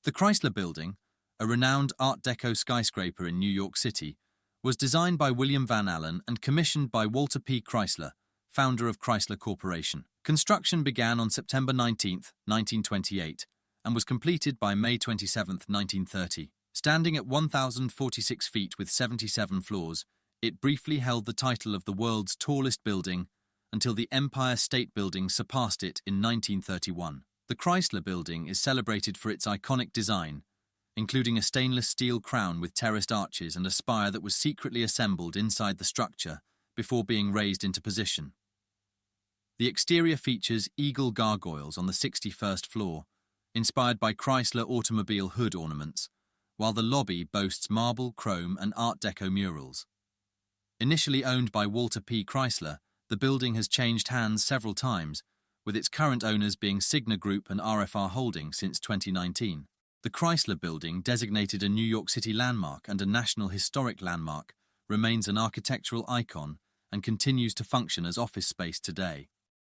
The Chrysler Building, a renowned Art Deco skyscraper in New York City, was designed by William Van Allen and commissioned by Walter P. Chrysler, founder of Chrysler Corporation. Construction began on September 19, 1928, and was completed by May 27, 1930. Standing at 1,046 feet with 77 floors, it briefly held the title of the world's tallest building until the Empire State Building surpassed it in 1931. The Chrysler Building is celebrated for its iconic design, including a stainless steel crown with terraced arches and a spire that was secretly assembled inside the structure before being raised into position. The exterior features eagle gargoyles on the 61st floor, inspired by Chrysler automobile hood ornaments, while the lobby boasts marble, chrome, and Art Deco murals. Initially owned by Walter P. Chrysler, the building has changed hands several times, with its current owners being Cigna Group and RFR Holding since 2019. The Chrysler Building, designated a New York City landmark and a National Historic Landmark, remains an architectural icon and continues to function as office space today.